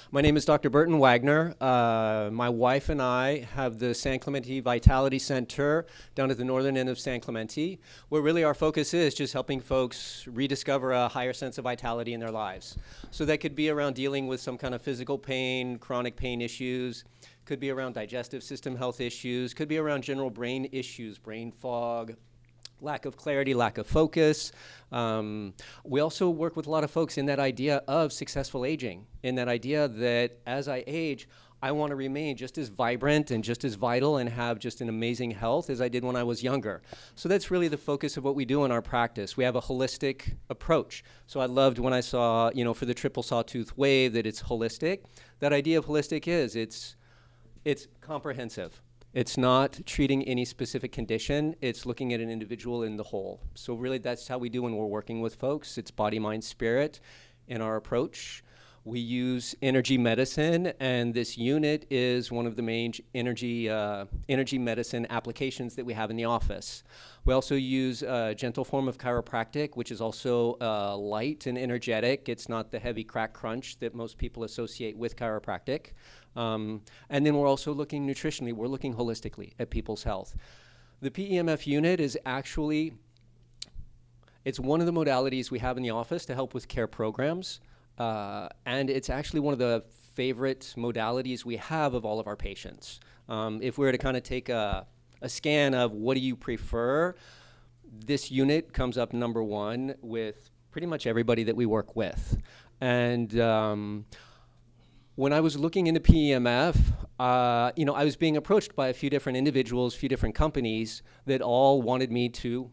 My name is Dr. Burton Wagner. My wife and I have the San Clemente Vitality Center down at the northern end of San Clemente, where really our focus is just helping folks rediscover a higher sense of vitality in their lives. So that could be around dealing with some kind of physical pain, chronic pain issues, could be around digestive system health issues, could be around general brain issues, brain fog, lack of clarity, lack of focus. We also work with a lot of folks in that idea of successful aging, in that idea that as I age, I want to remain just as vibrant and just as vital and have just an amazing health as I did when I was younger. So that's really the focus of what we do in our practice. We have a holistic approach. So I loved when I saw, for the triple sawtooth wave, that it's holistic. That idea of holistic is it's comprehensive. It's not treating any specific condition. It's looking at an individual in the whole. So really that's how we do when we're working with folks. It's body, mind, spirit in our approach. We use energy medicine, and this unit is one of the main energy medicine applications that we have in the office. We also use a gentle form of chiropractic, which is also light and energetic. It's not the heavy crack crunch that most people associate with chiropractic. And then we're also looking nutritionally. We're looking holistically at people's health. The PEMF unit is actually, it's one of the modalities we have in the office to help with care programs. And it's actually one of the favorite modalities we have of all of our patients. If we were to kind of take a scan of what do you prefer, this unit comes up number one with pretty much everybody that we work with. And when I was looking into PEMF, I was being approached by a few different individuals, a few different companies that all wanted me to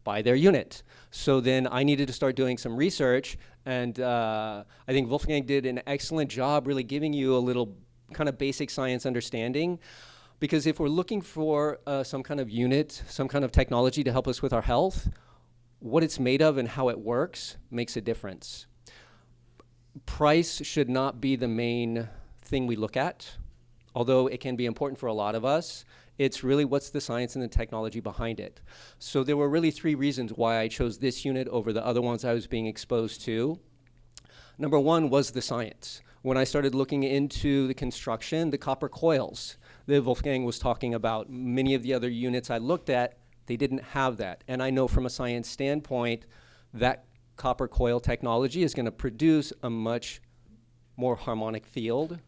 buy their unit. So then I needed to start doing some research, and I think Wolfgang did an excellent job really giving you a little kind of basic science understanding, because if we're looking for some kind of unit, some kind of technology to help us with our health, what it's made of and how it works makes a difference. Price should not be the main thing we look at, although it can be important for a lot of us. It's really what's the science and the technology behind it. So there were really three reasons why I chose this unit over the other ones I was being exposed to. Number one was the science. When I started looking into the construction, the copper coils that Wolfgang was talking about, many of the other units I looked at, they didn't have that. And I know from a science standpoint, that copper coil technology is going to produce a much more harmonic field,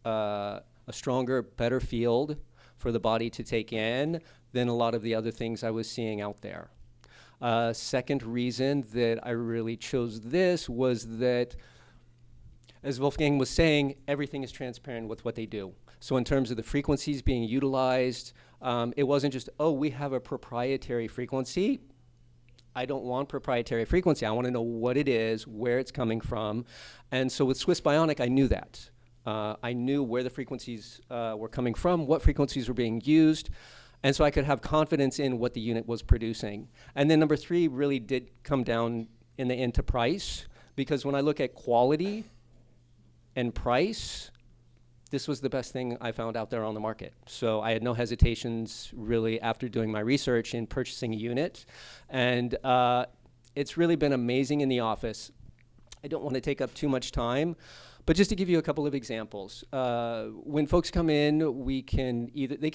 a stronger, better field for the body to take in than a lot of the other things I was seeing out there. Second reason that I really chose this was that, as Wolfgang was saying, everything is transparent with what they do. So in terms of the frequencies being utilized, it wasn't just, oh, we have a proprietary frequency. I don't want proprietary frequency. I want to know what it is, where it's coming from. And so with Swiss Bionic, I knew that. I knew where the frequencies were coming from, what frequencies were being used, and so I could have confidence in what the unit was producing. And then number three really did come down in the end to price, because when I look at quality and price, this was the best thing I found out there on the market. So I had no hesitations really after doing my research in purchasing a unit. And it's really been amazing in the office. I don't want to take up too much time, but just to give you a couple of examples. When folks come in, they can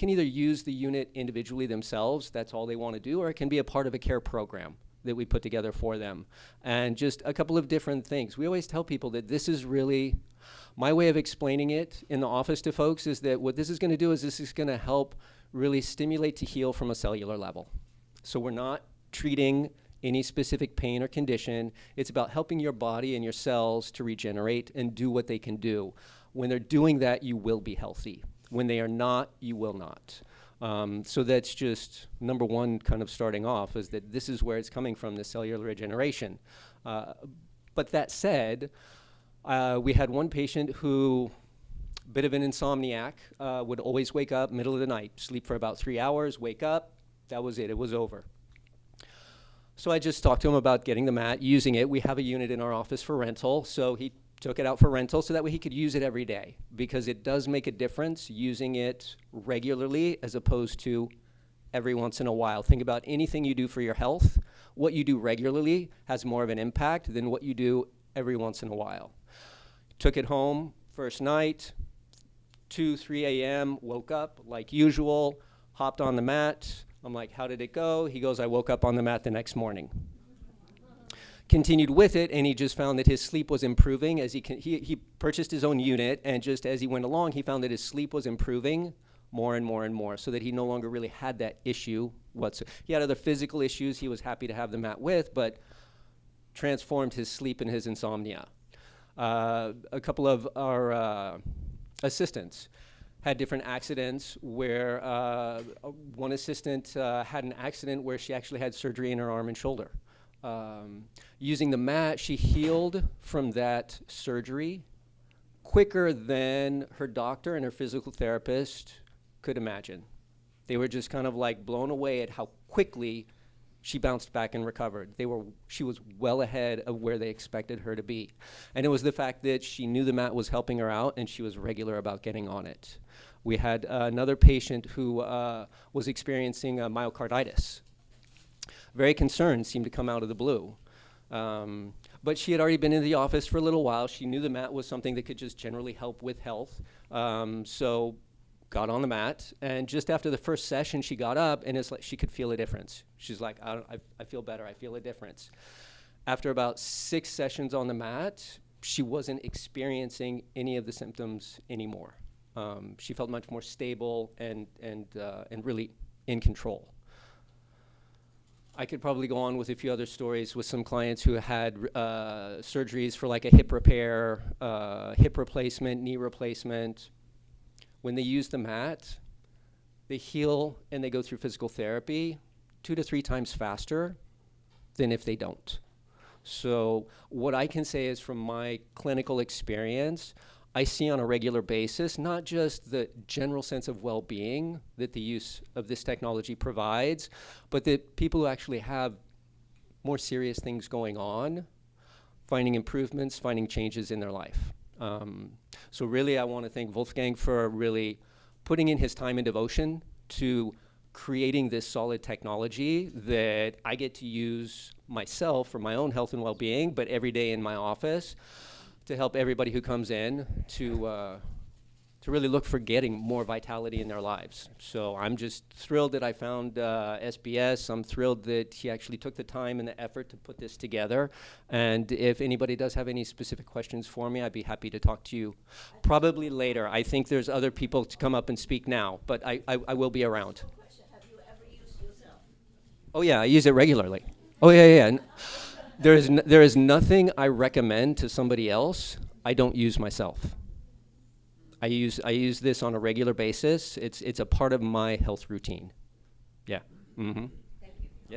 either use the unit individually themselves, that's all they want to do, or it can be a part of a care program that we put together for them. And just a couple of different things. We always tell people that this is really, my way of explaining it in the office to folks is that what this is going to do is this is going to help really stimulate to heal from a cellular level. So we're not treating any specific pain or condition. It's about helping your body and your cells to regenerate and do what they can do. When they're doing that, you will be healthy. When they are not, you will not. So that's just number one kind of starting off, is that this is where it's coming from, the cellular regeneration. But that said, we had one patient who, bit of an insomniac, would always wake up middle of the night, sleep for about 3 hours, wake up, that was it was over. So I just talked to him about getting the mat, using it. We have a unit in our office for rental, so he took it out for rental so that way he could use it every day, because it does make a difference using it regularly as opposed to every once in a while. Think about anything you do for your health. What you do regularly has more of an impact than what you do every once in a while. Took it home, First night, 2, 3 a.m., woke up like usual, hopped on the mat. I'm like, how did it go? He goes, I woke up on the mat the next morning. Continued with it, and he just found that his sleep was improving as he purchased his own unit, and just as he went along, he found that his sleep was improving more and more and more, so that he no longer really had that issue whatsoever. He had other physical issues he was happy to have the mat with, but transformed his sleep and his insomnia. A couple of our assistants had different accidents where one assistant had an accident where she actually had surgery in her arm and shoulder. Using the mat, she healed from that surgery quicker than her doctor and her physical therapist could imagine. They were just kind of like blown away at how quickly she bounced back and recovered. She was well ahead of where they expected her to be. And it was the fact that she knew the mat was helping her out and she was regular about getting on it. We had another patient who was experiencing myocarditis. Very concerned, seemed to come out of the blue. But she had already been in the office for a little while. She knew the mat was something that could just generally help with health. So got on the mat, and just after the first session, she got up, and it's like she could feel a difference. She's like, I feel better, I feel a difference. After about 6 sessions on the mat, she wasn't experiencing any of the symptoms anymore. She felt much more stable and really in control. I could probably go on with a few other stories with some clients who had surgeries for like a hip repair, hip replacement, knee replacement. When they use the mat, they heal and they go through physical therapy 2 to 3 times faster than if they don't. So what I can say is from my clinical experience, I see on a regular basis, not just the general sense of well-being that the use of this technology provides, but that people who actually have more serious things going on, finding improvements, finding changes in their life. So really, I want to thank Wolfgang for really putting in his time and devotion to creating this solid technology that I get to use myself for my own health and well-being, but every day in my office, to help everybody who comes in to really look for getting more vitality in their lives. So I'm just thrilled that I found SBS. I'm thrilled that he actually took the time and the effort to put this together. And if anybody does have any specific questions for me, I'd be happy to talk to you probably later. I think there's other people to come up and speak now, but I will be around. Have you ever used yourself? Oh yeah, I use it regularly. Oh yeah. There is nothing I recommend to somebody else I don't use myself. I use this on a regular basis. It's a part of my health routine. Yeah. Mm-hmm.